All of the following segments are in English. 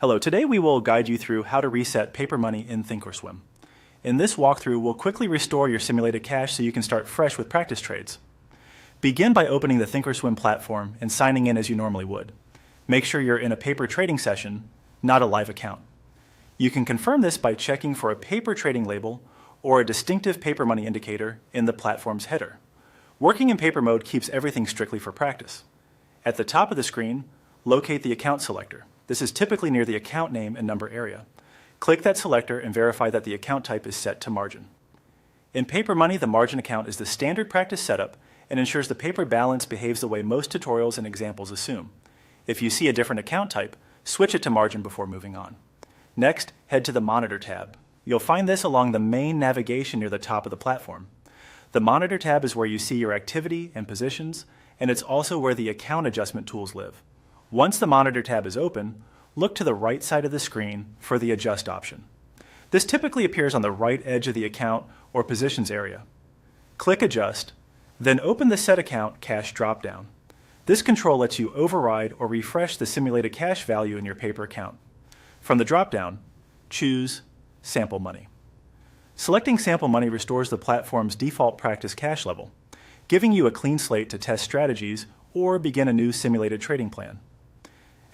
Hello, today we will guide you through how to reset paper money in Thinkorswim. In this walkthrough, we'll quickly restore your simulated cash so you can start fresh with practice trades. Begin by opening the Thinkorswim platform and signing in as you normally would. Make sure you're in a paper trading session, not a live account. You can confirm this by checking for a paper trading label or a distinctive paper money indicator in the platform's header. Working in paper mode keeps everything strictly for practice. At the top of the screen, locate the account selector. This is typically near the account name and number area. Click that selector and verify that the account type is set to margin. In paper money, the margin account is the standard practice setup and ensures the paper balance behaves the way most tutorials and examples assume. If you see a different account type, switch it to margin before moving on. Next, head to the Monitor tab. You'll find this along the main navigation near the top of the platform. The Monitor tab is where you see your activity and positions, and it's also where the account adjustment tools live. Once the Monitor tab is open, look to the right side of the screen for the Adjust option. This typically appears on the right edge of the account or positions area. Click Adjust, then open the Set Account Cash dropdown. This control lets you override or refresh the simulated cash value in your paper account. From the dropdown, choose Sample Money. Selecting Sample Money restores the platform's default practice cash level, giving you a clean slate to test strategies or begin a new simulated trading plan.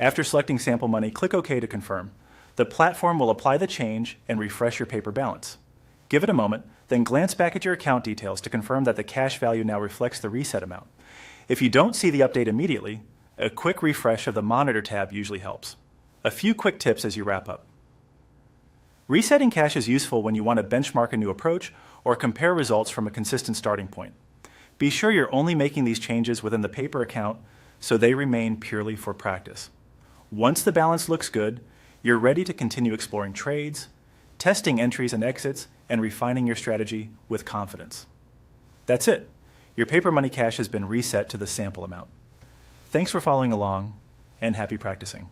After selecting Sample Money, click OK to confirm. The platform will apply the change and refresh your paper balance. Give it a moment, then glance back at your account details to confirm that the cash value now reflects the reset amount. If you don't see the update immediately, a quick refresh of the Monitor tab usually helps. A few quick tips as you wrap up. Resetting cash is useful when you want to benchmark a new approach or compare results from a consistent starting point. Be sure you're only making these changes within the paper account so they remain purely for practice. Once the balance looks good, you're ready to continue exploring trades, testing entries and exits, and refining your strategy with confidence. That's it. Your paper money cash has been reset to the sample amount. Thanks for following along, and happy practicing.